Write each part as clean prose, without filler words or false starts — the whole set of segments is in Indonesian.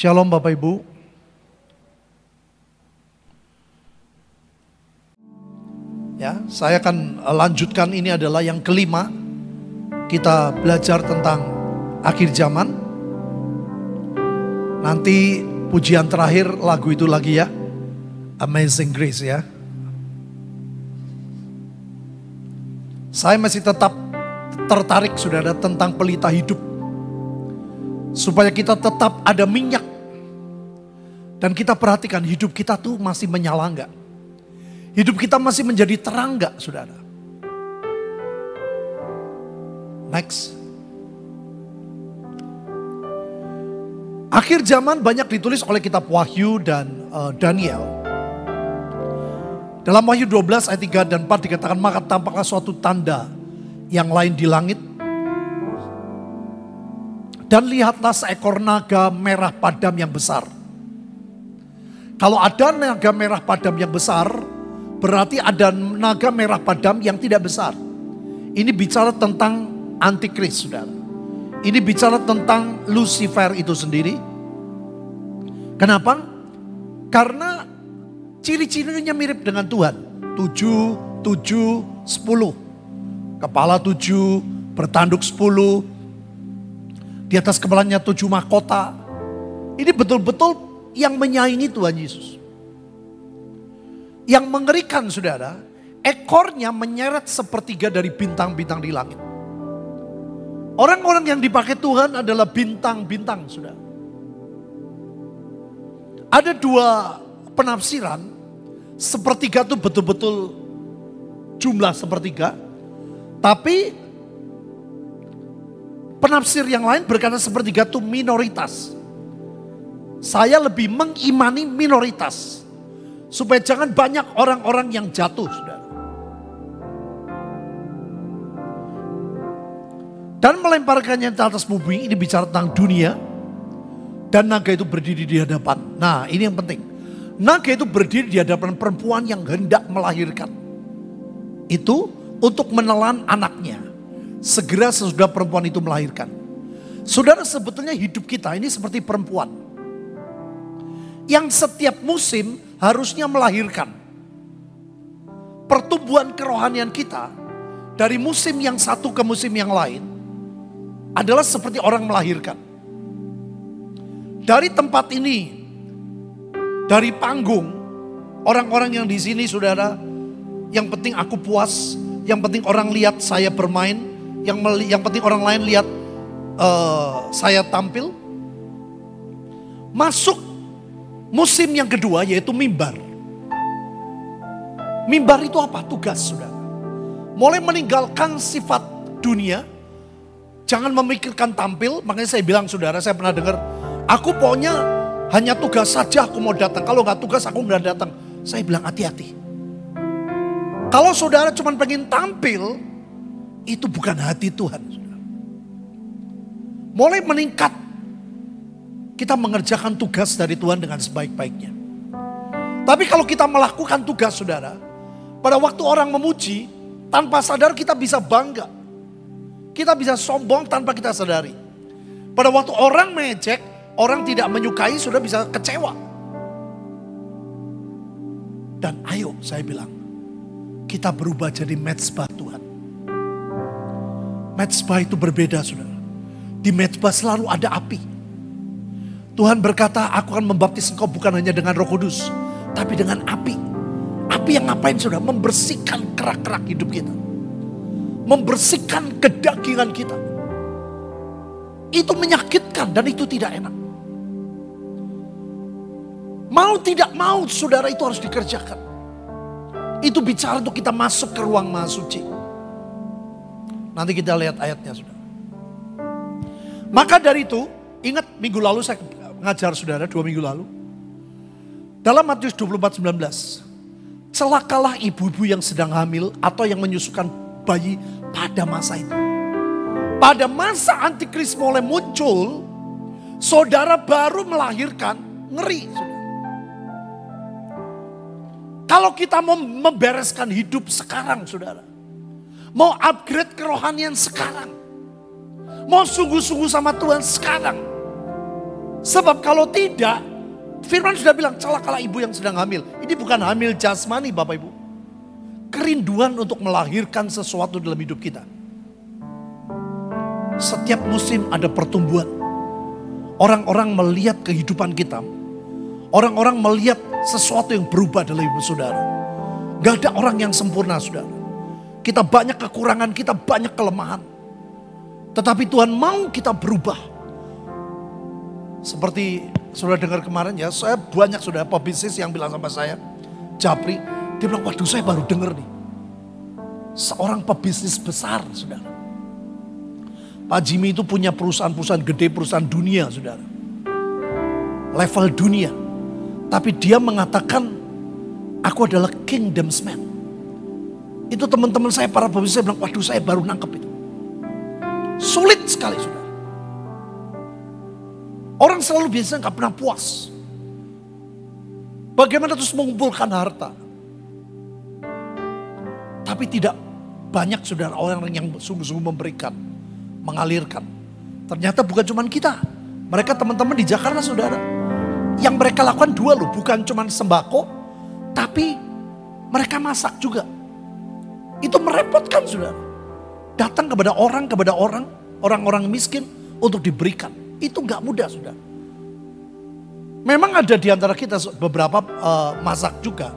Shalom Bapak Ibu. Ya, saya akan lanjutkan, ini adalah yang kelima. Kita belajar tentang akhir zaman. Nanti pujian terakhir lagu itu lagi ya. Amazing Grace ya. Saya masih tetap tertarik saudara tentang pelita hidup. Supaya kita tetap ada minyak. Dan kita perhatikan hidup kita tuh masih menyala enggak? Hidup kita masih menjadi terang enggak saudara? Next. Akhir zaman banyak ditulis oleh kitab Wahyu dan Daniel. Dalam Wahyu 12 ayat 3 dan 4 dikatakan, maka tampaklah suatu tanda yang lain di langit. Dan lihatlah seekor naga merah padam yang besar. Kalau ada naga merah padam yang besar, berarti ada naga merah padam yang tidak besar. Ini bicara tentang antikris saudara. Ini bicara tentang Lucifer itu sendiri. Kenapa? Karena ciri-cirinya mirip dengan Tuhan. 7, 7, 10. Kepala 7, bertanduk 10. Di atas kepalanya 7 mahkota. Ini betul-betul yang menyaingi Tuhan Yesus. Yang mengerikan saudara, ekornya menyeret sepertiga dari bintang-bintang di langit. Orang-orang yang dipakai Tuhan adalah bintang-bintang saudara. Ada dua penafsiran, sepertiga itu betul-betul jumlah sepertiga. Tapi penafsir yang lain berkata sepertiga itu minoritas. Saya lebih mengimani minoritas. Supaya jangan banyak orang-orang yang jatuh saudara. Dan melemparkannya ke atas bumi, ini bicara tentang dunia. Dan naga itu berdiri di hadapan. Nah ini yang penting. Naga itu berdiri di hadapan perempuan yang hendak melahirkan. Itu untuk menelan anaknya. Segera sesudah perempuan itu melahirkan. Saudara, sebetulnya hidup kita ini seperti perempuan. Yang setiap musim harusnya melahirkan. Pertumbuhan kerohanian kita dari musim yang satu ke musim yang lain adalah seperti orang melahirkan. Dari tempat ini, dari panggung, orang-orang yang di sini saudara, yang penting aku puas, yang penting orang lihat saya bermain, yang penting orang lain lihat saya tampil. Masuk musim yang kedua yaitu mimbar. Mimbar itu apa? Tugas saudara. Mulai meninggalkan sifat dunia. Jangan memikirkan tampil. Makanya saya bilang saudara, saya pernah dengar, aku pokoknya hanya tugas saja aku mau datang. Kalau nggak tugas aku nggak datang. Saya bilang hati-hati. Kalau saudara cuma pengen tampil, itu bukan hati Tuhan. Mulai meningkat. Kita mengerjakan tugas dari Tuhan dengan sebaik-baiknya. Tapi kalau kita melakukan tugas saudara, pada waktu orang memuji, tanpa sadar kita bisa bangga. Kita bisa sombong tanpa kita sadari. Pada waktu orang mengejek, orang tidak menyukai, sudah bisa kecewa. Dan ayo saya bilang, kita berubah jadi mezbah Tuhan. Mezbah itu berbeda saudara. Di mezbah selalu ada api. Tuhan berkata, aku akan membaptis engkau bukan hanya dengan Roh Kudus, tapi dengan api. Api yang ngapain saudara? Membersihkan kerak-kerak hidup kita. Membersihkan kedagingan kita. Itu menyakitkan dan itu tidak enak. Mau tidak mau saudara itu harus dikerjakan. Itu bicara untuk kita masuk ke ruang maha suci. Nanti kita lihat ayatnya saudara. Maka dari itu, ingat minggu lalu saya mengajar saudara 2 minggu lalu. Dalam Matius 24:19. Celakalah ibu-ibu yang sedang hamil atau yang menyusukan bayi pada masa itu. Pada masa antikris mulai muncul, saudara baru melahirkan, ngeri. Saudara. Kalau kita mau membereskan hidup sekarang saudara. Mau upgrade kerohanian sekarang. Mau sungguh-sungguh sama Tuhan sekarang. Sebab kalau tidak, firman sudah bilang celakalah ibu yang sedang hamil. Ini bukan hamil jasmani Bapak Ibu. Kerinduan untuk melahirkan sesuatu dalam hidup kita. Setiap musim ada pertumbuhan. Orang-orang melihat kehidupan kita. Orang-orang melihat sesuatu yang berubah dalam hidup saudara. Gak ada orang yang sempurna saudara. Kita banyak kekurangan, kita banyak kelemahan. Tetapi Tuhan mau kita berubah. Seperti saudara dengar kemarin ya, saya banyak saudara pebisnis yang bilang sama saya, Japri, dia bilang, waduh saya baru dengar nih. Seorang pebisnis besar saudara. Pak Jimmy itu punya perusahaan-perusahaan gede, perusahaan dunia saudara. Level dunia. Tapi dia mengatakan, aku adalah kingdom's man. Itu teman-teman saya, para pebisnis, saya bilang, waduh saya baru nangkep itu. Sulit sekali saudara. Orang selalu biasanya gak pernah puas. Bagaimana terus mengumpulkan harta. Tapi tidak banyak saudara orang yang sungguh-sungguh memberikan. Mengalirkan. Ternyata bukan cuma kita. Mereka teman-teman di Jakarta saudara. Yang mereka lakukan dua loh. Bukan cuma sembako. Tapi mereka masak juga. Itu merepotkan saudara. Datang kepada orang, orang-orang miskin untuk diberikan. Itu gak mudah saudara. Memang ada di antara kita beberapa masak juga.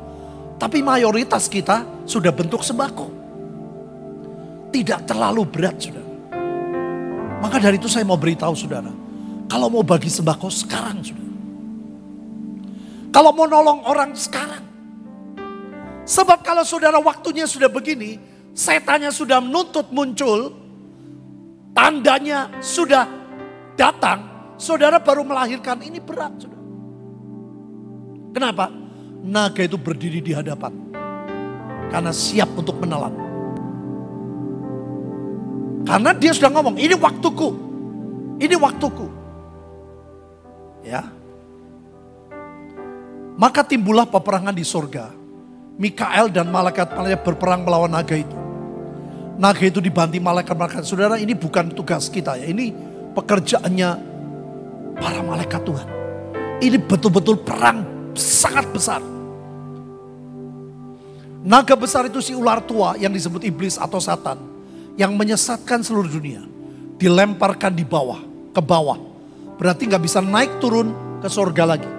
Tapi mayoritas kita sudah bentuk sembako. Tidak terlalu berat saudara. Maka dari itu saya mau beritahu saudara. Kalau mau bagi sembako sekarang saudara. Kalau mau nolong orang sekarang. Sebab kalau saudara waktunya sudah begini, setannya sudah menuntut muncul, tandanya sudah datang, saudara baru melahirkan, ini berat saudara. Kenapa? Naga itu berdiri di hadapan. Karena siap untuk menelan. Karena dia sudah ngomong, ini waktuku. Ini waktuku. Ya. Maka timbullah peperangan di surga. Mikael dan malaikat-malaikat berperang melawan naga itu. Naga itu dibanti malaikat-malaikat. Saudara, ini bukan tugas kita ya. Ini pekerjaannya para malaikat Tuhan. Ini betul-betul perang sangat besar. Naga besar itu si ular tua yang disebut iblis atau Satan. Yang menyesatkan seluruh dunia. Dilemparkan di bawah, ke bawah. Berarti gak bisa naik turun ke surga lagi.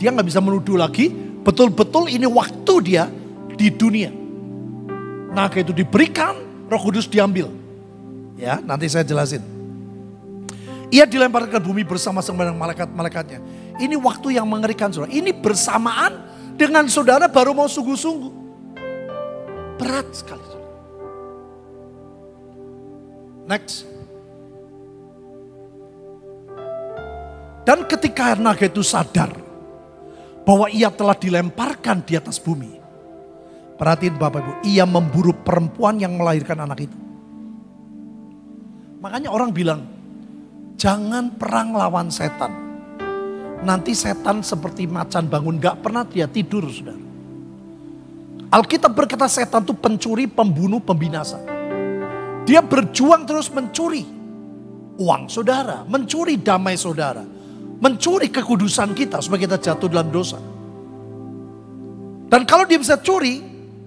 Dia gak bisa menuduh lagi. Betul-betul ini waktu dia di dunia. Naga itu diberikan, Roh Kudus diambil. Ya, nanti saya jelasin. Ia dilemparkan ke bumi bersama-sama dengan malaikat-malaikatnya. Ini waktu yang mengerikan saudara. Ini bersamaan dengan saudara baru mau sungguh-sungguh. Berat sekali saudara. Next. Dan ketika naga itu sadar bahwa ia telah dilemparkan di atas bumi. Perhatiin Bapak Ibu, ia memburu perempuan yang melahirkan anak itu. Makanya orang bilang, jangan perang lawan setan. Nanti setan seperti macan bangun, gak pernah dia tidur saudara. Alkitab berkata setan itu pencuri, pembunuh, pembinasa. Dia berjuang terus mencuri uang saudara, mencuri damai saudara. Mencuri kekudusan kita supaya kita jatuh dalam dosa. Dan kalau dia bisa curi,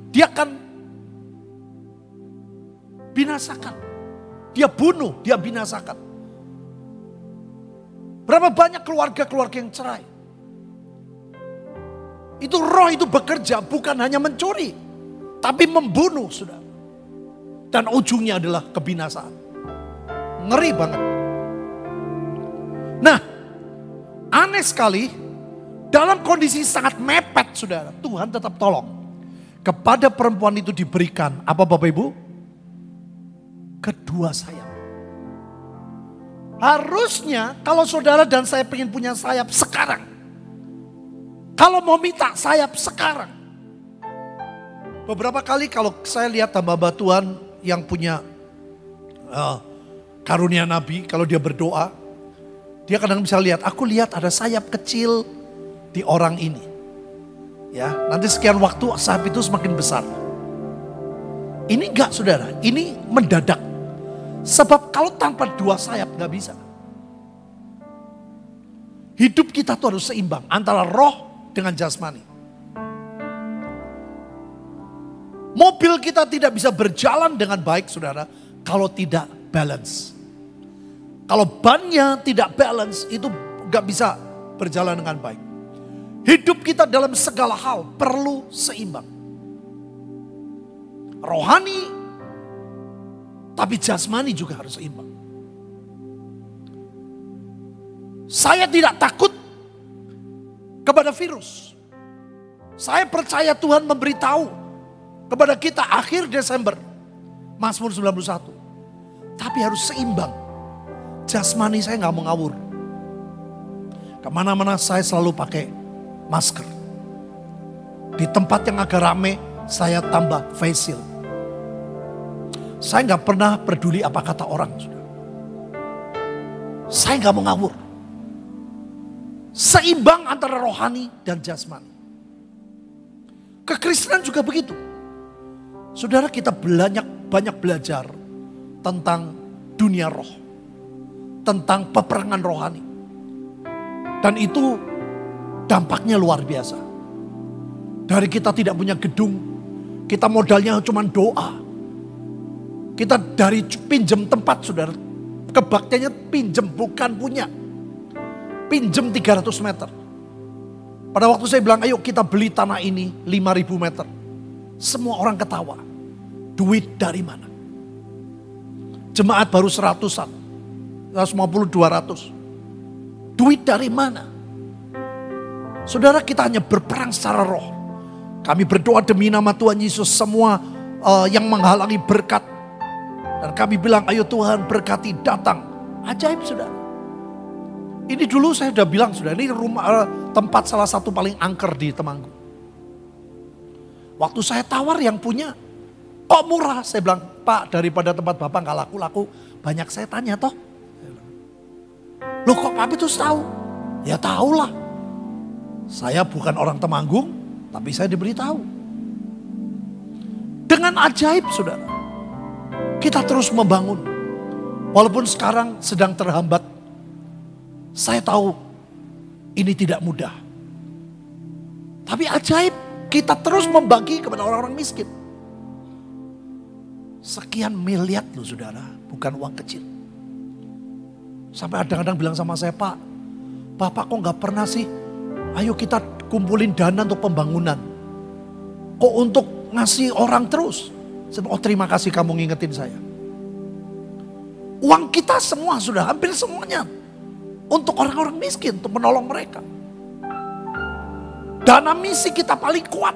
dia akan binasakan. Dia bunuh, dia binasakan. Berapa banyak keluarga-keluarga yang cerai. Itu roh itu bekerja bukan hanya mencuri. Tapi membunuh saudara. Dan ujungnya adalah kebinasaan. Ngeri banget. Nah, aneh sekali, dalam kondisi sangat mepet saudara, Tuhan tetap tolong. Kepada perempuan itu diberikan, apa Bapak Ibu? Kedua sayap. Harusnya kalau saudara dan saya pengen punya sayap sekarang. Kalau mau minta sayap sekarang. Beberapa kali kalau saya lihat hamba Tuhan yang punya karunia nabi, kalau dia berdoa, dia kadang bisa lihat, aku lihat ada sayap kecil di orang ini. Ya, nanti sekian waktu sayap itu semakin besar. Ini enggak saudara, ini mendadak. Sebab kalau tanpa dua sayap enggak bisa. Hidup kita tuh harus seimbang antara roh dengan jasmani. Mobil kita tidak bisa berjalan dengan baik, saudara, kalau tidak balance. Kalau bannya tidak balance, itu gak bisa berjalan dengan baik. Hidup kita dalam segala hal perlu seimbang. Rohani, tapi jasmani juga harus seimbang. Saya tidak takut kepada virus. Saya percaya Tuhan memberitahu kepada kita akhir Desember, Mazmur 91. Tapi harus seimbang. Jasmani saya nggak mau ngawur. Kemana-mana saya selalu pakai masker. Di tempat yang agak rame, saya tambah face shield. Saya nggak pernah peduli apa kata orang. Saya nggak mau ngawur. Seimbang antara rohani dan jasmani. Kekristenan juga begitu. Saudara, kita banyak belajar tentang dunia roh. Tentang peperangan rohani. Dan itu dampaknya luar biasa. Dari kita tidak punya gedung, kita modalnya cuma doa. Kita dari pinjam tempat, saudara. Kebaktiannya pinjam, bukan punya. Pinjam 300 meter. Pada waktu saya bilang, ayo kita beli tanah ini 5.000 meter. Semua orang ketawa. Duit dari mana? Jemaat baru 100-an. 150, 200. Duit dari mana? Saudara, kita hanya berperang secara roh. Kami berdoa demi nama Tuhan Yesus semua yang menghalangi berkat. Dan kami bilang, ayo Tuhan berkati datang. Ajaib, saudara. Ini dulu saya sudah bilang, saudara, ini rumah tempat salah satu paling angker di Temanggung. Waktu saya tawar yang punya, kok murah? Saya bilang, Pak, daripada tempat Bapak nggak laku-laku, banyak saya tanya toh. Loh kok Pak itu tahu? Ya tahulah. Saya bukan orang Temanggung, tapi saya diberitahu. Dengan ajaib, saudara. Kita terus membangun. Walaupun sekarang sedang terhambat. Saya tahu ini tidak mudah. Tapi ajaib, kita terus membagi kepada orang-orang miskin. Sekian miliar loh saudara, bukan uang kecil. Sampai kadang-kadang bilang sama saya, Pak, Bapak kok gak pernah sih, ayo kita kumpulin dana untuk pembangunan. Kok untuk ngasih orang terus? Saya bilang, oh terima kasih kamu ngingetin saya. Uang kita semua sudah, hampir semuanya. Untuk orang-orang miskin, untuk menolong mereka. Dana misi kita paling kuat.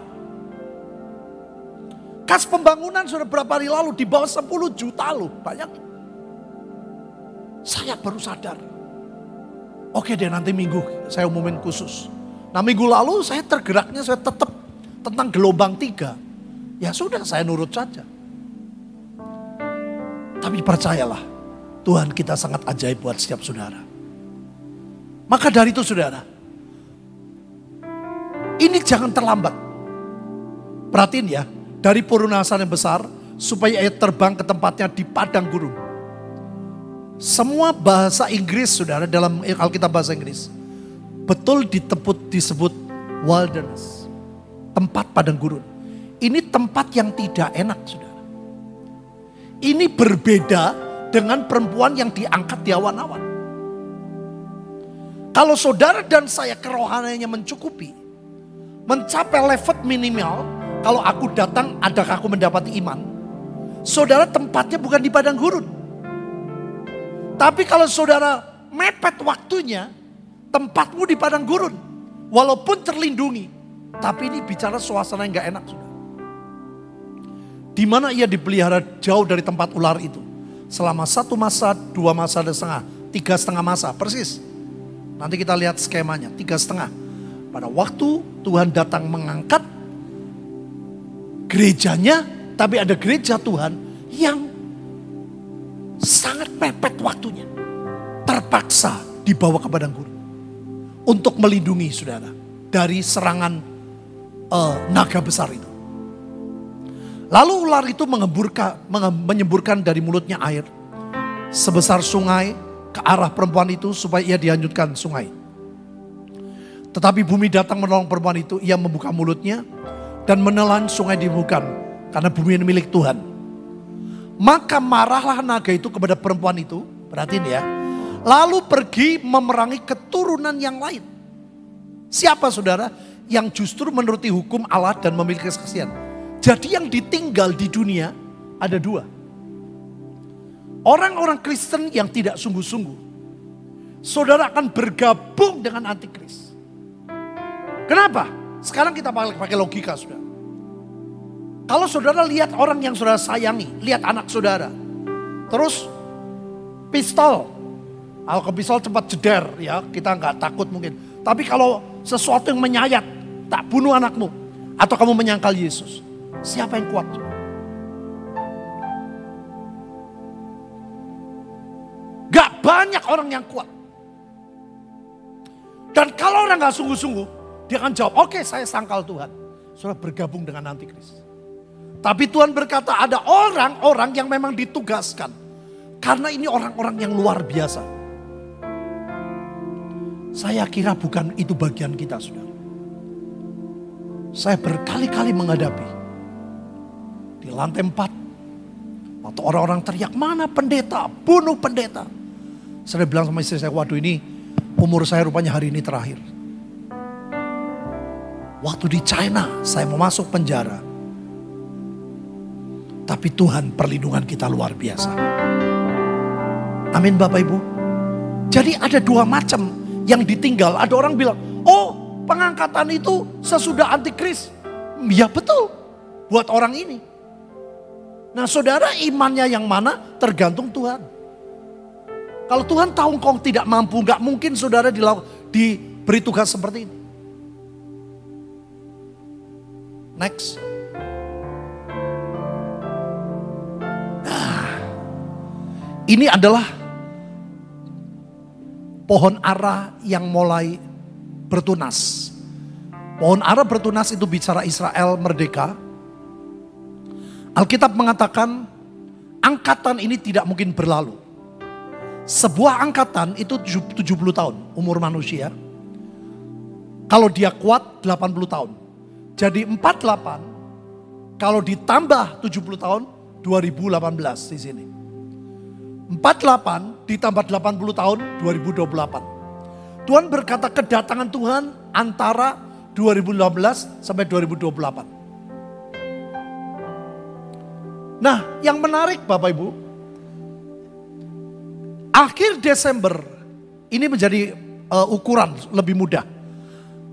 Kas pembangunan sudah berapa hari lalu di bawah 10 juta loh, banyak. Saya baru sadar. Oke deh, nanti minggu saya umumin khusus. Nah minggu lalu saya tergeraknya saya tetap tentang gelombang 3. Ya sudah, saya nurut saja. Tapi percayalah, Tuhan kita sangat ajaib buat setiap saudara. Maka dari itu saudara, ini jangan terlambat. Perhatiin ya, dari perunasan yang besar supaya ia terbang ke tempatnya di padang gurun. Semua bahasa Inggris saudara dalam Alkitab bahasa Inggris betul disebut wilderness. Tempat padang gurun. Ini tempat yang tidak enak saudara. Ini berbeda dengan perempuan yang diangkat di awan-awan. Kalau saudara dan saya kerohaniannya mencukupi, mencapai level minimal, kalau aku datang adakah aku mendapati iman? Saudara tempatnya bukan di padang gurun. Tapi kalau saudara mepet waktunya, tempatmu di padang gurun. Walaupun terlindungi, tapi ini bicara suasana yang gak enak saudara. Di mana ia dipelihara jauh dari tempat ular itu. Selama 1 masa, 2 masa dan setengah, 3,5 masa, persis. Nanti kita lihat skemanya, 3,5. Pada waktu Tuhan datang mengangkat gerejanya, tapi ada gereja Tuhan yang sangat mepet waktunya. Terpaksa dibawa ke padang gurun. Untuk melindungi saudara dari serangan naga besar itu. Lalu ular itu menyemburkan dari mulutnya air sebesar sungai ke arah perempuan itu supaya ia dihanyutkan sungai. Tetapi bumi datang menolong perempuan itu. Ia membuka mulutnya dan menelan sungai di bukan. Karena bumi ini milik Tuhan. Maka marahlah naga itu kepada perempuan itu. Perhatiin ya. Lalu pergi memerangi keturunan yang lain. Siapa saudara? Yang justru menuruti hukum Allah dan memiliki kesaksian. Jadi yang ditinggal di dunia ada dua. Orang-orang Kristen yang tidak sungguh-sungguh. Saudara akan bergabung dengan antikris. Kenapa? Sekarang kita pakai logika saudara. Kalau saudara lihat orang yang saudara sayangi, lihat anak saudara. Terus pistol. Kalau ke pistol cepat jeder ya, kita nggak takut mungkin. Tapi kalau sesuatu yang menyayat, tak bunuh anakmu. Atau kamu menyangkal Yesus. Siapa yang kuat? Gak banyak orang yang kuat. Dan kalau orang gak sungguh-sungguh, dia akan jawab, oke, saya sangkal Tuhan. Saudara bergabung dengan antikris. Tapi Tuhan berkata ada orang-orang yang memang ditugaskan. Karena ini orang-orang yang luar biasa. Saya kira bukan itu bagian kita, saudara. Saya berkali-kali menghadapi. Di lantai 4. Waktu orang-orang teriak, mana pendeta? Bunuh pendeta. Saya bilang sama istri saya, waduh ini umur saya rupanya hari ini terakhir. Waktu di China, saya mau masuk penjara. Tapi Tuhan perlindungan kita luar biasa. Amin Bapak Ibu. Jadi ada dua macam yang ditinggal. Ada orang bilang, oh pengangkatan itu sesudah antikris. Ya betul, buat orang ini. Nah saudara imannya yang mana tergantung Tuhan. Kalau Tuhan tahu engkau tidak mampu, gak mungkin saudara diberi tugas seperti ini. Next. Nah, ini adalah pohon ara yang mulai bertunas. Pohon ara bertunas itu bicara Israel merdeka. Alkitab mengatakan angkatan ini tidak mungkin berlalu. Sebuah angkatan itu 70 tahun umur manusia. Kalau dia kuat 80 tahun. Jadi 48 kalau ditambah 70 tahun 2018 di sini. 48 ditambah 80 tahun 2028. Tuhan berkata kedatangan Tuhan antara 2015 sampai 2028. Nah, yang menarik Bapak Ibu, akhir Desember ini menjadi ukuran lebih mudah.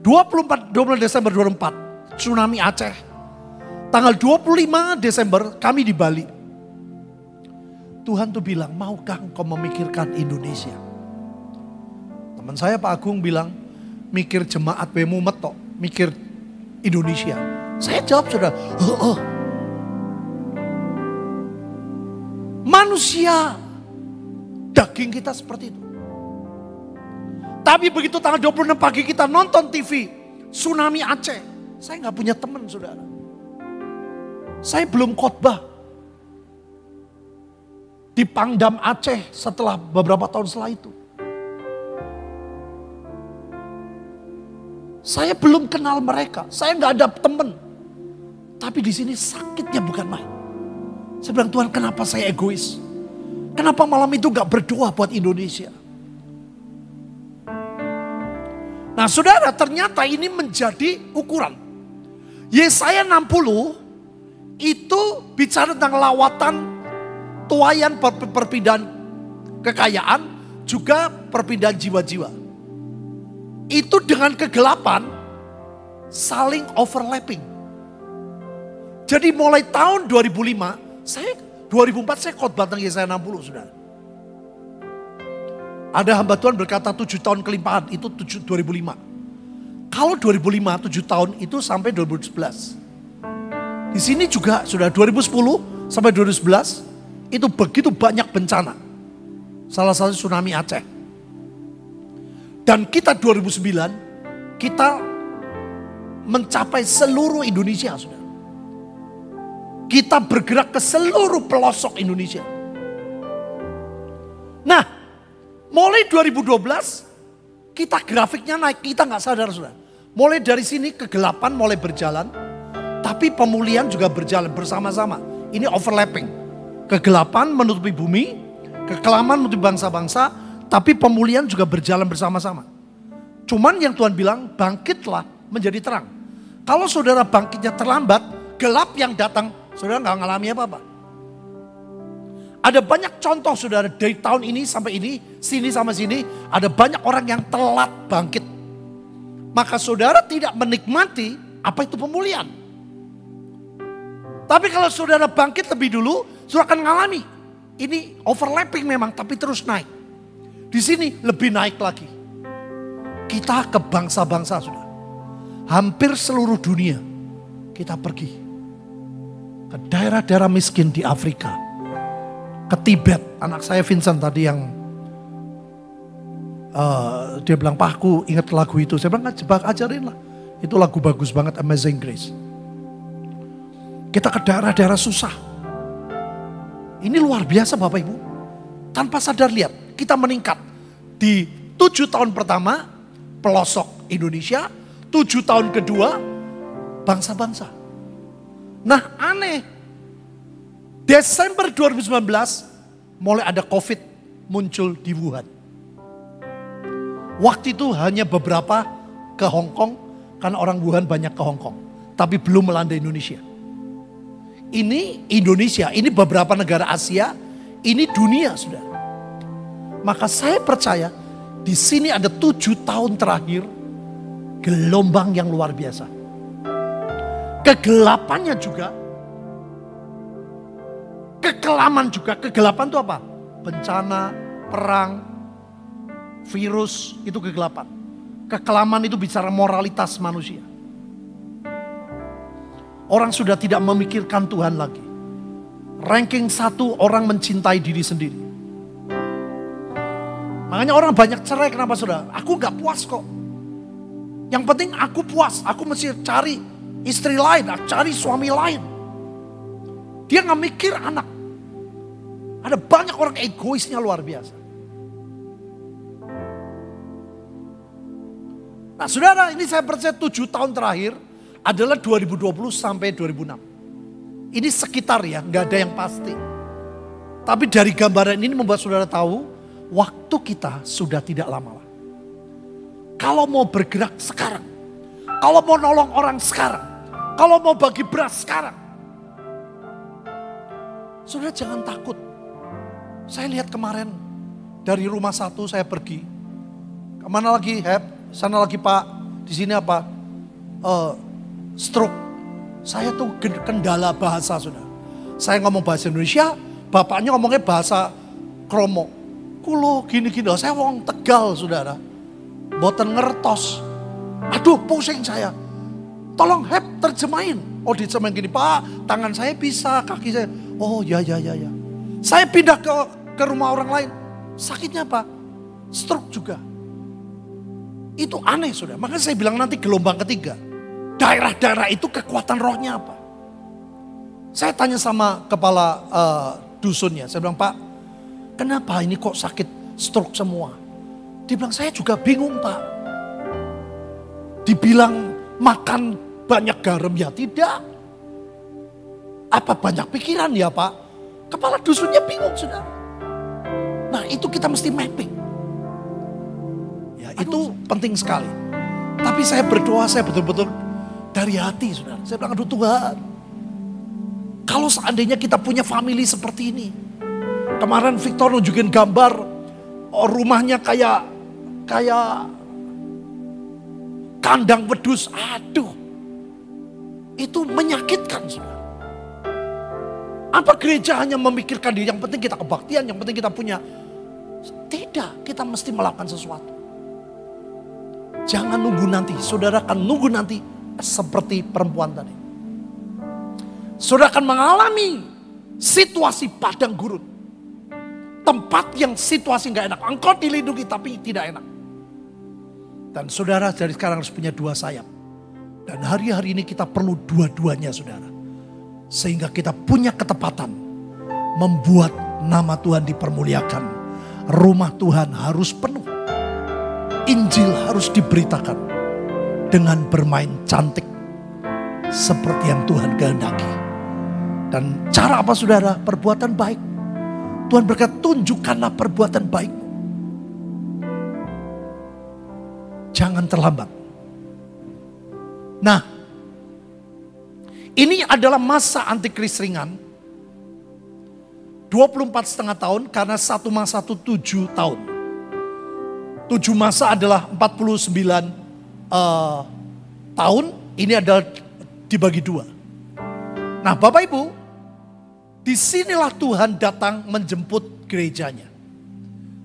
24 Desember 2024 tsunami Aceh. Tanggal 25 Desember kami di Bali. Tuhan tuh bilang, maukah engkau memikirkan Indonesia? Teman saya Pak Agung bilang, mikir jemaat bemu metok, mikir Indonesia. Saya jawab saudara, manusia daging kita seperti itu. Tapi begitu tanggal 26 pagi kita nonton TV, tsunami Aceh. Saya gak punya teman saudara. Saya belum khotbah di Pangdam Aceh setelah beberapa tahun setelah itu. Saya belum kenal mereka, saya gak ada teman. Tapi di sini sakitnya bukan main. Saya bilang, Tuhan kenapa saya egois? Kenapa malam itu gak berdoa buat Indonesia? Nah saudara, ternyata ini menjadi ukuran. Yesaya 60 itu bicara tentang lawatan, tuaian perpindahan kekayaan, juga perpindahan jiwa-jiwa. Itu dengan kegelapan saling overlapping. Jadi mulai tahun 2004 saya khotbah tentang Yesaya 60 saudara. Ada hamba Tuhan berkata 7 tahun kelimpahan itu 2005. Kalau 2005 7 tahun itu sampai 2011. Di sini juga sudah 2010 sampai 2011 itu begitu banyak bencana. Salah satu tsunami Aceh. Dan kita 2009 kita mencapai seluruh Indonesia saudara. Kita bergerak ke seluruh pelosok Indonesia. Nah, mulai 2012 Kita grafiknya naik, kita nggak sadar saudara. Mulai dari sini kegelapan mulai berjalan, tapi pemulihan juga berjalan bersama-sama. Ini overlapping. Kegelapan menutupi bumi, kekelaman menutupi bangsa-bangsa, tapi pemulihan juga berjalan bersama-sama. Cuman yang Tuhan bilang, bangkitlah menjadi terang. Kalau saudara bangkitnya terlambat, gelap yang datang, saudara nggak ngalami apa-apa. Ada banyak contoh saudara dari tahun ini sampai ini, sini sama sini, ada banyak orang yang telat bangkit. Maka saudara tidak menikmati apa itu pemulihan. Tapi kalau saudara bangkit lebih dulu, saudara akan mengalami. Ini overlapping memang, tapi terus naik. Di sini lebih naik lagi. Kita ke bangsa-bangsa saudara. Hampir seluruh dunia kita pergi. Ke daerah-daerah miskin di Afrika. Ke Tibet. Anak saya Vincent tadi yang dia bilang, Pak aku ingat lagu itu. Saya bilang, ajarin lah. Itu lagu bagus banget, Amazing Grace. Kita ke daerah-daerah susah. Ini luar biasa Bapak Ibu. Tanpa sadar lihat, kita meningkat. Di 7 tahun pertama, pelosok Indonesia. 7 tahun kedua, bangsa-bangsa. Nah aneh, Desember 2019 mulai ada COVID muncul di Wuhan. Waktu itu hanya beberapa ke Hong Kong, karena orang Wuhan banyak ke Hong Kong. Tapi belum melanda Indonesia. Ini Indonesia, ini beberapa negara Asia, ini dunia sudah. Maka saya percaya di sini ada 7 tahun terakhir gelombang yang luar biasa. Kegelapannya juga, kekelaman juga. Kegelapan itu apa? Bencana, perang, virus, itu kegelapan. Kekelaman itu bicara moralitas manusia. Orang sudah tidak memikirkan Tuhan lagi. Ranking 1 orang mencintai diri sendiri. Makanya orang banyak cerai, kenapa saudara? Aku gak puas kok. Yang penting aku puas, aku mesti cari istri lain, cari suami lain. Dia gak mikir anak. Ada banyak orang egoisnya luar biasa. Nah saudara, ini saya percaya 7 tahun terakhir adalah 2020 sampai 2006. Ini sekitar ya, gak ada yang pasti. Tapi dari gambaran ini membuat saudara tahu, waktu kita sudah tidak lama. Kalau mau bergerak sekarang, kalau mau nolong orang sekarang, kalau mau bagi beras sekarang, saudara jangan takut. Saya lihat kemarin dari rumah satu saya pergi, kemana lagi sana lagi Pak, di sini apa? Stroke. Saya tuh kendala bahasa saudara. Saya ngomong bahasa Indonesia, bapaknya ngomongnya bahasa Kromo. Kulo gini-gini, saya ngomong Tegal saudara. Boten ngertos. Aduh pusing saya. Tolong terjemahin. Oh diterjemahin gini, Pak tangan saya bisa, kaki saya. Oh ya. Saya pindah ke rumah orang lain. Sakitnya apa? Stroke juga. Itu aneh saudara. Makanya saya bilang nanti gelombang ketiga. Daerah-daerah itu kekuatan rohnya apa? Saya tanya sama kepala dusunnya. Saya bilang, Pak kenapa ini kok sakit stroke semua? Dia bilang, saya juga bingung Pak. Dibilang makan banyak garam ya tidak. Apa banyak pikiran ya Pak? Kepala dusunnya bingung saudara. Nah itu kita mesti mapping. Ya itu penting sekali. Tapi saya berdoa, saya betul-betul dari hati saudara. Saya bilang, aduh Tuhan. Kalau seandainya kita punya family seperti ini. Kemarin Victor nunjukin gambar. Rumahnya kayak kandang wedus. Aduh. Itu menyakitkan saudara. Apa gereja hanya memikirkan diri, yang penting kita kebaktian, yang penting kita punya. Tidak, kita mesti melakukan sesuatu. Jangan nunggu nanti, saudara akan nunggu nanti seperti perempuan tadi. Saudara akan mengalami situasi padang gurun. Tempat yang situasi gak enak. Engkau dilindungi tapi tidak enak. Dan saudara dari sekarang harus punya 2 sayap. Dan hari-hari ini kita perlu dua-duanya saudara. Sehingga kita punya ketepatan. Membuat nama Tuhan dipermuliakan. Rumah Tuhan harus penuh. Injil harus diberitakan dengan bermain cantik seperti yang Tuhan kehendaki. Dan cara apa saudara? Perbuatan baik. Tuhan berkata, tunjukkanlah perbuatan baik. Jangan terlambat. Nah, ini adalah masa antikris ringan. 24,5 tahun karena satu masa itu 7 tahun. 7 masa adalah 49 tahun. Ini adalah dibagi 2. Nah Bapak Ibu, disinilah Tuhan datang menjemput gerejanya.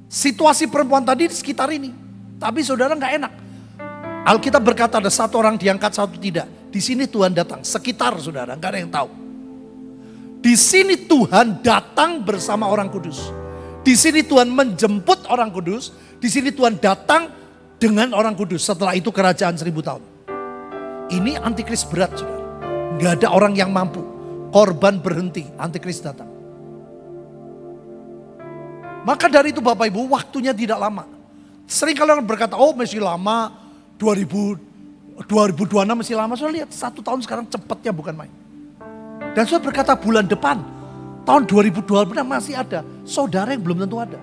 Situasi perempuan tadi di sekitar ini. Tapi saudara gak enak. Alkitab berkata ada satu orang diangkat, satu tidak. Di sini Tuhan datang, sekitar saudara, gak ada yang tahu. Di sini Tuhan datang bersama orang kudus. Di sini Tuhan menjemput orang kudus. Di sini Tuhan datang dengan orang kudus. Setelah itu kerajaan 1000 tahun. Ini antikris berat saudara. Gak ada orang yang mampu. Korban berhenti, antikris datang. Maka dari itu Bapak Ibu, waktunya tidak lama. Sering kalian berkata, oh masih lama, 2026 masih lama. Saya lihat 1 tahun sekarang cepatnya bukan main. Dan saya berkata bulan depan, tahun 2026 masih ada. Saudara yang belum tentu ada.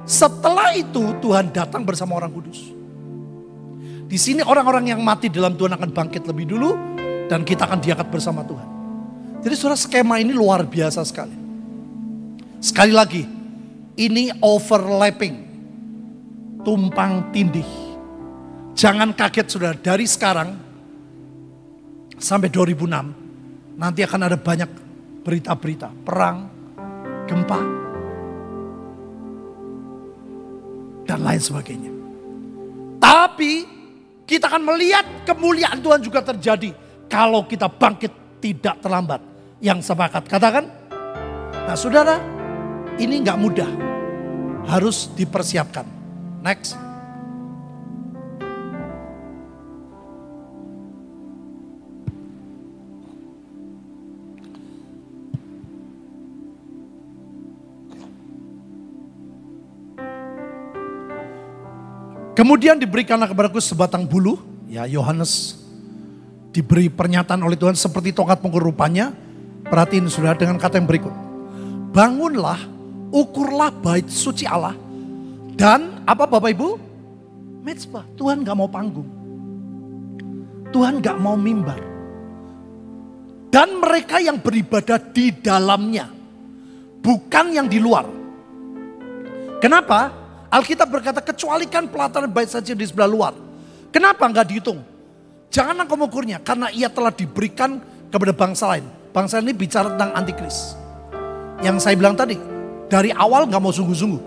Setelah itu Tuhan datang bersama orang kudus. Di sini orang-orang yang mati dalam Tuhan akan bangkit lebih dulu. Dan kita akan diangkat bersama Tuhan. Jadi saudara, skema ini luar biasa sekali. Sekali lagi, ini overlapping. Tumpang tindih. Jangan kaget saudara, dari sekarang sampai 2006. Nanti akan ada banyak berita-berita, perang, gempa, dan lain sebagainya. Tapi kita akan melihat kemuliaan Tuhan juga terjadi kalau kita bangkit tidak terlambat. Yang sepakat katakan. Nah saudara, ini gak mudah, harus dipersiapkan. Next. Kemudian diberikanlah kepadaku sebatang bulu. Ya, Yohanes diberi pernyataan oleh Tuhan seperti tongkat pengukur rupanya. Perhatiin saudara dengan kata yang berikut. Bangunlah, ukurlah bait suci Allah. Dan apa Bapak Ibu? Mezbah. Tuhan gak mau panggung. Tuhan gak mau mimbar. Dan mereka yang beribadah di dalamnya. Bukan yang di luar. Kenapa? Alkitab berkata kecualikan pelataran bait saja di sebelah luar. Kenapa enggak dihitung? Jangan engkau mengukurnya karena ia telah diberikan kepada bangsa lain. Bangsa ini bicara tentang antikris. Yang saya bilang tadi, dari awal enggak mau sungguh-sungguh.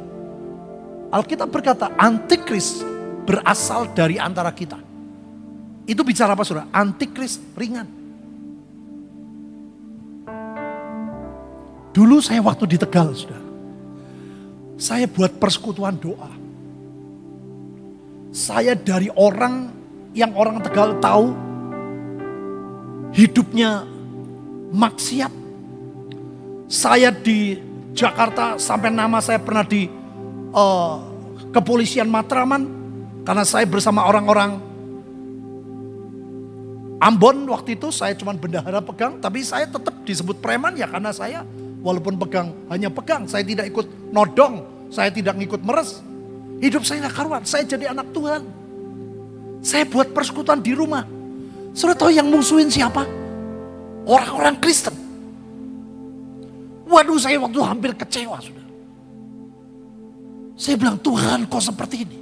Alkitab berkata antikris berasal dari antara kita. Itu bicara apa saudara? Antikris ringan. Dulu saya waktu di Tegal saudara. Saya buat persekutuan doa. Saya dari orang yang orang Tegal tahu hidupnya maksiat. Saya di Jakarta sampai nama saya pernah di kepolisian Matraman. Karena saya bersama orang-orang Ambon waktu itu saya cuma bendahara pegang. Tapi saya tetap disebut preman ya karena saya walaupun pegang, hanya pegang. Saya tidak ikut nodong. Saya tidak ngikut meres. Hidup saya gak karuan. Saya jadi anak Tuhan. Saya buat persekutuan di rumah. Saudara tahu yang musuhin siapa? Orang-orang Kristen. Waduh, saya waktu hampir kecewa saudara. Saya bilang, Tuhan kok seperti ini?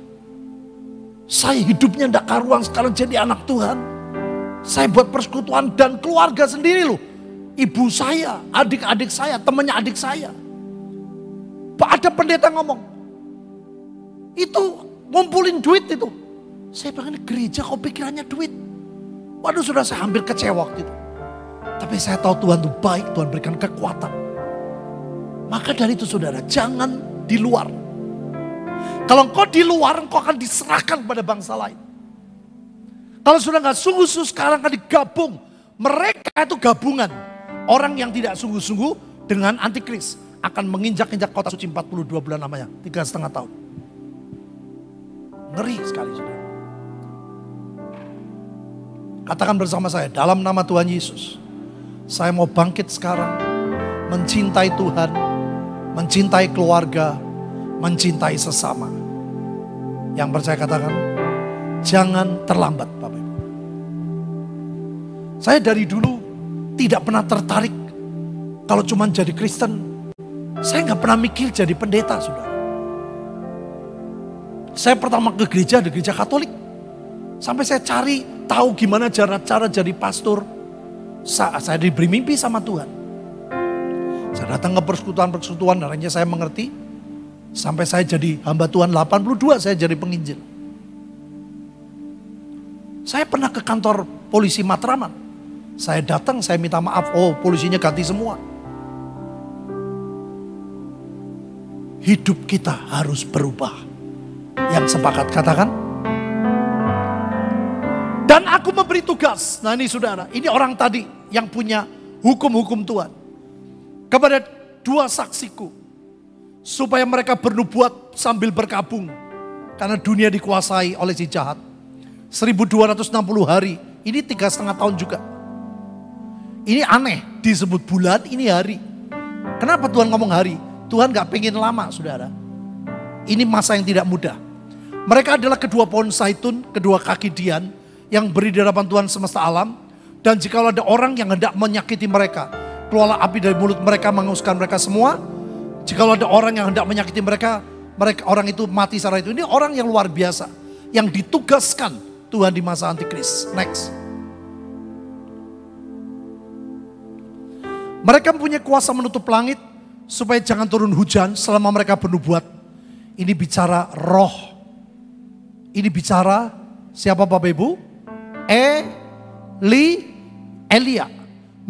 Saya hidupnya gak karuan sekarang jadi anak Tuhan. Saya buat persekutuan dan keluarga sendiri loh. Ibu saya, adik-adik saya, temannya adik saya. Ada pendeta ngomong, itu ngumpulin duit itu. Saya bilang ini gereja kok pikirannya duit. Waduh sudah saya hampir kecewa waktu itu. Tapi saya tahu Tuhan itu baik, Tuhan berikan kekuatan. Maka dari itu saudara, jangan di luar. Kalau engkau di luar, engkau akan diserahkan kepada bangsa lain. Kalau sudah gak sungguh-sungguh sekarang akan digabung. Mereka itu gabungan. Orang yang tidak sungguh-sungguh dengan antikris. Akan menginjak-injak kota suci 42 bulan namanya. 3,5 tahun. Ngeri sekali, saudara. Katakan bersama saya, dalam nama Tuhan Yesus, saya mau bangkit sekarang, mencintai Tuhan, mencintai keluarga, mencintai sesama. Yang percaya katakan, jangan terlambat Bapak Ibu. Saya dari dulu tidak pernah tertarik kalau cuma jadi Kristen. Saya nggak pernah mikir jadi pendeta, saudara. Saya pertama ke gereja, di gereja Katolik. Sampai saya cari tahu gimana cara jadi pastor. Saya diberi mimpi sama Tuhan. Saya datang ke persekutuan, akhirnya saya mengerti. Sampai saya jadi hamba Tuhan 82, saya jadi penginjil. Saya pernah ke kantor polisi Matraman. Saya datang, saya minta maaf. Oh, polisinya ganti semua. Hidup kita harus berubah. Yang sepakat katakan. Dan aku memberi tugas. Nah ini saudara, ini orang tadi yang punya hukum-hukum Tuhan. Kepada 2 saksiku. Supaya mereka bernubuat sambil berkabung. Karena dunia dikuasai oleh si jahat. 1260 hari. Ini 3,5 tahun juga. Ini aneh. Disebut bulan, ini hari. Kenapa Tuhan ngomong hari? Tuhan gak pengen lama, saudara. Ini masa yang tidak mudah. Mereka adalah kedua pohon zaitun, kedua kaki Dian. Yang beri di hadapan Tuhan semesta alam. Dan jika ada orang yang hendak menyakiti mereka, keluarlah api dari mulut mereka, menghanguskan mereka semua. Jika ada orang yang hendak menyakiti mereka, orang itu mati secara itu. Ini orang yang luar biasa. Yang ditugaskan Tuhan di masa antikris. Next. Mereka mempunyai kuasa menutup langit, supaya jangan turun hujan selama mereka bernubuat. Ini bicara roh. Ini bicara siapa Bapak Ibu? Elia.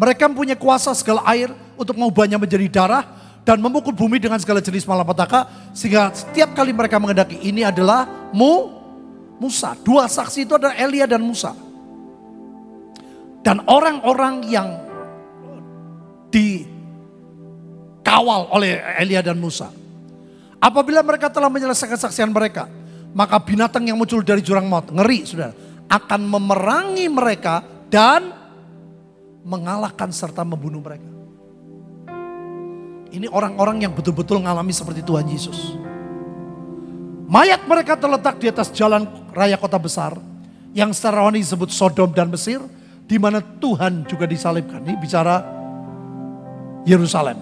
Mereka mempunyai kuasa segala air untuk mengubahnya menjadi darah dan memukul bumi dengan segala jenis malapetaka, sehingga setiap kali mereka menghendaki. Ini adalah Musa. 2 saksi itu adalah Elia dan Musa. Dan orang-orang yang dikawal oleh Elia dan Musa. Apabila mereka telah menyelesaikan kesaksian mereka, maka binatang yang muncul dari jurang maut, ngeri saudara, akan memerangi mereka dan mengalahkan serta membunuh mereka. Ini orang-orang yang betul-betul mengalami seperti Tuhan Yesus. Mayat mereka terletak di atas jalan raya kota besar, yang secara rohani disebut Sodom dan Mesir, di mana Tuhan juga disalibkan. Ini bicara Yerusalem.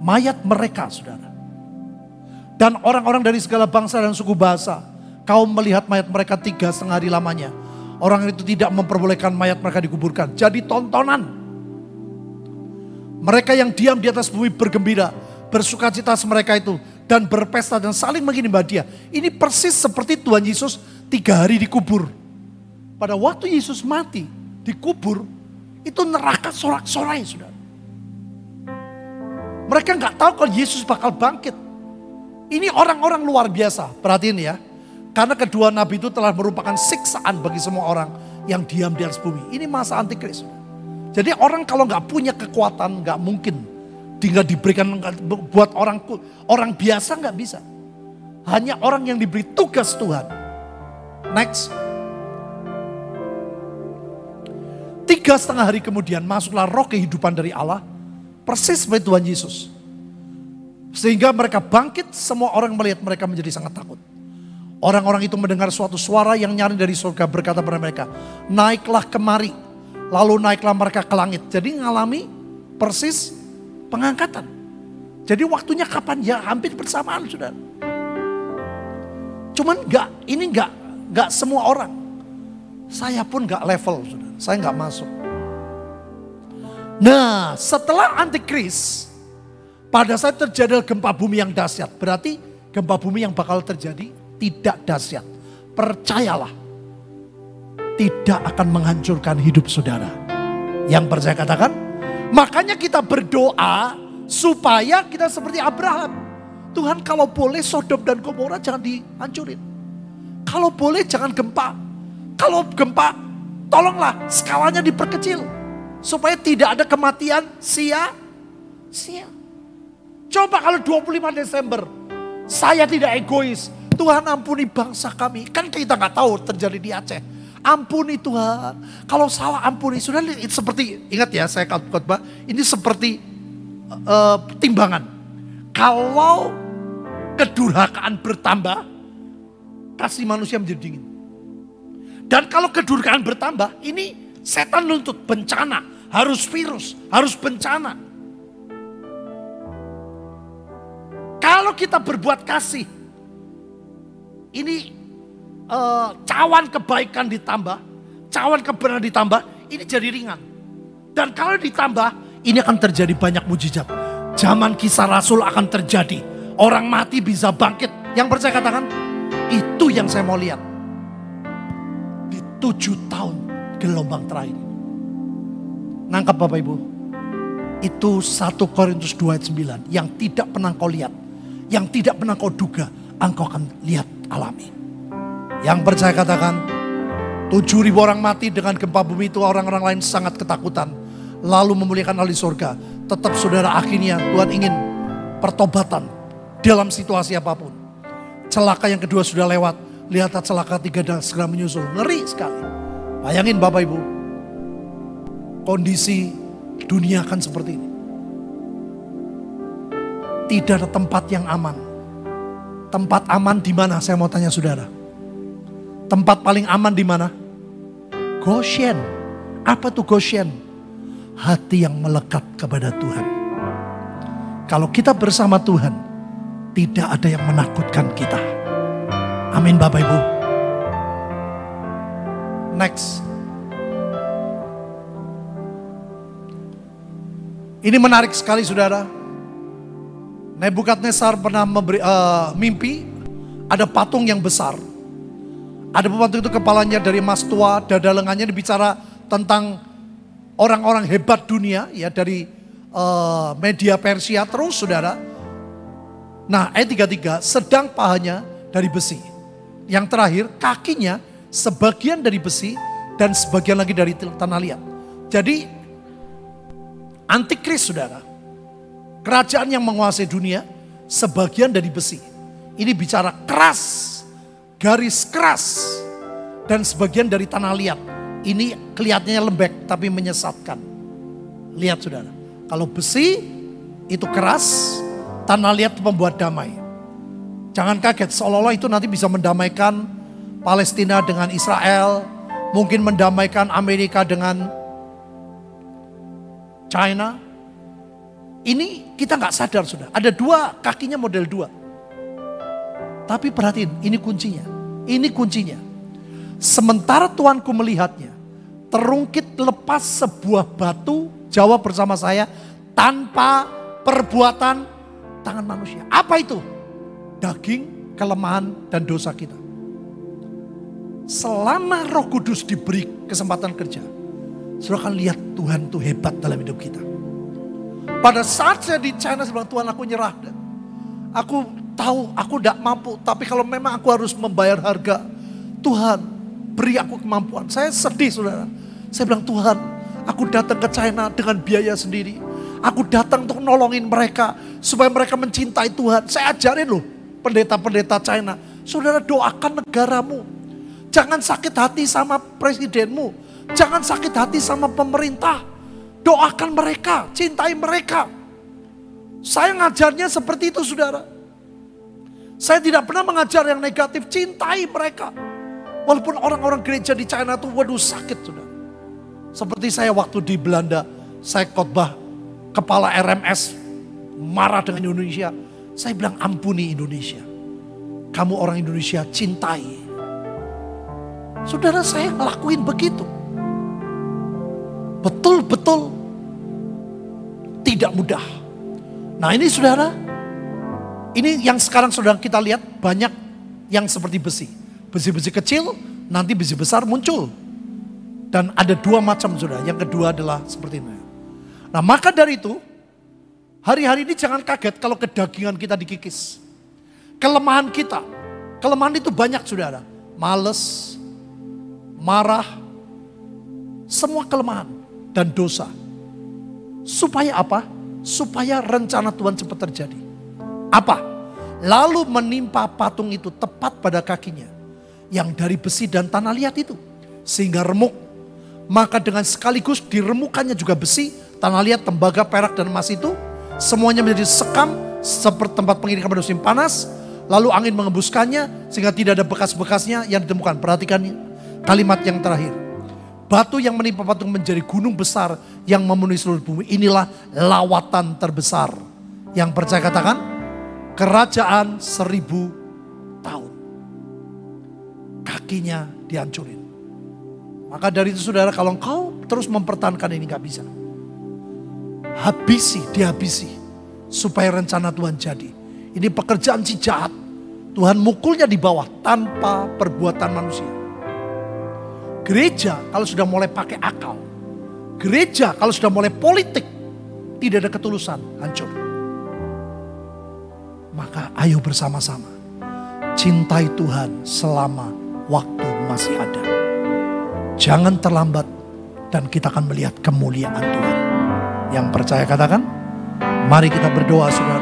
Mayat mereka, saudara. Dan orang-orang dari segala bangsa dan suku bahasa, kaum melihat mayat mereka 3,5 hari lamanya. Orang itu tidak memperbolehkan mayat mereka dikuburkan. Jadi tontonan. Mereka yang diam di atas bumi bergembira, bersukacita mereka itu, dan berpesta dan saling mengirim hadiah. Ini persis seperti Tuhan Yesus 3 hari dikubur. Pada waktu Yesus mati, dikubur, itu neraka sorak-sorai, saudara. Mereka nggak tahu kalau Yesus bakal bangkit. Ini orang-orang luar biasa. Perhatiin ya. Karena kedua nabi itu telah merupakan siksaan bagi semua orang yang diam di atas bumi. Ini masa antikris. Jadi orang kalau nggak punya kekuatan nggak mungkin. Tinggal diberikan buat orang biasa nggak bisa. Hanya orang yang diberi tugas Tuhan. Next. 3,5 hari kemudian masuklah roh kehidupan dari Allah. Persis seperti Tuhan Yesus. Sehingga mereka bangkit, semua orang melihat mereka menjadi sangat takut. Orang-orang itu mendengar suatu suara yang nyaring dari surga berkata kepada mereka, naiklah kemari. Lalu naiklah mereka ke langit. Jadi ngalami persis pengangkatan. Jadi waktunya kapan? Ya hampir bersamaan, saudara. Cuman ini enggak semua orang. Saya pun enggak level, saudara. Saya enggak masuk. Nah, setelah antikris, pada saat terjadi gempa bumi yang dahsyat. Berarti gempa bumi yang bakal terjadi tidak dahsyat. Percayalah, tidak akan menghancurkan hidup saudara. Yang percaya katakan, makanya kita berdoa supaya kita seperti Abraham. Tuhan kalau boleh Sodom dan Gomora jangan dihancurin. Kalau boleh jangan gempa. Kalau gempa tolonglah skalanya diperkecil. Supaya tidak ada kematian sia-sia. Coba kalau 25 Desember saya tidak egois. Tuhan ampuni bangsa kami. Kan kita nggak tahu terjadi di Aceh. Ampuni Tuhan. Kalau salah ampuni. Sudah seperti, ingat ya saya khotbah. Ini seperti timbangan. Kalau kedurhakaan bertambah, kasih manusia menjadi dingin. Dan kalau kedurhakaan bertambah, ini setan nuntut bencana. Harus virus, harus bencana. Kalau kita berbuat kasih, ini cawan kebaikan ditambah, cawan kebenaran ditambah, ini jadi ringan. Dan kalau ditambah, ini akan terjadi banyak mujizat. Zaman Kisah Rasul akan terjadi. Orang mati bisa bangkit. Yang percaya katakan, itu yang saya mau lihat. Di 7 tahun gelombang terakhir. Nangkap Bapak Ibu. Itu 1 Korintus 2 ayat 9. Yang tidak pernah kau lihat. Yang tidak pernah kau duga. Engkau akan lihat, alami. Yang percaya katakan, 7.000 orang mati dengan gempa bumi itu, orang-orang lain sangat ketakutan. Lalu memuliakan Allah di surga. Tetap saudara, akhirnya Tuhan ingin pertobatan dalam situasi apapun. Celaka yang kedua sudah lewat. Lihatlah celaka 3 dan segera menyusul. Ngeri sekali. Bayangin Bapak Ibu. Kondisi dunia akan seperti ini. Tidak ada tempat yang aman. Tempat aman di mana? Saya mau tanya saudara. Tempat paling aman di mana? Goshen. Apa tuh Goshen? Hati yang melekat kepada Tuhan. Kalau kita bersama Tuhan, tidak ada yang menakutkan kita. Amin Bapak Ibu. Next. Ini menarik sekali saudara. Nebukadnezar pernah mimpi ada patung yang besar. Ada patung itu kepalanya dari emas tua, dada lengannya dibicara tentang orang-orang hebat dunia ya dari media Persia terus saudara. Nah ayat 33, sedang pahanya dari besi. Yang terakhir kakinya sebagian dari besi dan sebagian lagi dari tanah liat. Jadi antikris saudara. Kerajaan yang menguasai dunia sebagian dari besi. Ini bicara keras. Garis keras. Dan sebagian dari tanah liat. Ini kelihatannya lembek tapi menyesatkan. Lihat saudara. Kalau besi itu keras. Tanah liat itu membuat damai. Jangan kaget seolah-olah itu nanti bisa mendamaikan Palestina dengan Israel. Mungkin mendamaikan Amerika dengan China. Ini kita nggak sadar sudah. Ada 2 kakinya model 2. Tapi perhatiin, ini kuncinya. Ini kuncinya. Sementara Tuanku melihatnya, terungkit lepas sebuah batu, jawab bersama saya, tanpa perbuatan tangan manusia. Apa itu? Daging, kelemahan, dan dosa kita. Selama Roh Kudus diberi kesempatan kerja, saudara akan lihat Tuhan tuh hebat dalam hidup kita. Pada saat saya di China, saya bilang, Tuhan aku nyerah. Aku tahu aku tidak mampu, tapi kalau memang aku harus membayar harga, Tuhan beri aku kemampuan. Saya sedih saudara. Saya bilang, Tuhan aku datang ke China dengan biaya sendiri. Aku datang untuk nolongin mereka, supaya mereka mencintai Tuhan. Saya ajarin loh pendeta-pendeta China. Saudara doakan negaramu. Jangan sakit hati sama presidenmu. Jangan sakit hati sama pemerintah. Doakan mereka, cintai mereka. Saya ngajarnya seperti itu saudara. Saya tidak pernah mengajar yang negatif, cintai mereka. Walaupun orang-orang gereja di China itu waduh sakit saudara. Seperti saya waktu di Belanda, saya khotbah, kepala RMS marah dengan Indonesia. Saya bilang ampuni Indonesia. Kamu orang Indonesia cintai. Saudara saya ngelakuin begitu. Betul-betul tidak mudah. Nah ini saudara, ini yang sekarang saudara kita lihat banyak yang seperti besi. Besi-besi kecil, nanti besi besar muncul. Dan ada 2 macam saudara, yang kedua adalah seperti ini. Nah maka dari itu, hari-hari ini jangan kaget kalau kedagingan kita dikikis. Kelemahan kita, kelemahan itu banyak saudara. Males, marah, semua kelemahan dan dosa. Supaya apa? Supaya rencana Tuhan cepat terjadi. Apa? lalu menimpa patung itu tepat pada kakinya yang dari besi dan tanah liat itu, sehingga remuk. Maka dengan sekaligus diremukannya juga besi, tanah liat, tembaga, perak dan emas itu, semuanya menjadi sekam seperti tempat pengirikan pada musim panas. Lalu angin mengembuskannya sehingga tidak ada bekas-bekasnya yang ditemukan. Perhatikan kalimat yang terakhir. Batu yang menimpa patung menjadi gunung besar yang memenuhi seluruh bumi. Inilah lawatan terbesar. Yang percaya katakan, kerajaan 1000 tahun. Kakinya dihancurin. Maka dari itu saudara, kalau engkau terus mempertahankan ini gak bisa. Dihabisi. Supaya rencana Tuhan jadi. Ini pekerjaan si jahat. Tuhan mukulnya di bawah tanpa perbuatan manusia. Gereja kalau sudah mulai pakai akal. Gereja kalau sudah mulai politik. Tidak ada ketulusan, hancur. Maka ayo bersama-sama. Cintai Tuhan selama waktu masih ada. Jangan terlambat dan kita akan melihat kemuliaan Tuhan. Yang percaya katakan, mari kita berdoa saudara.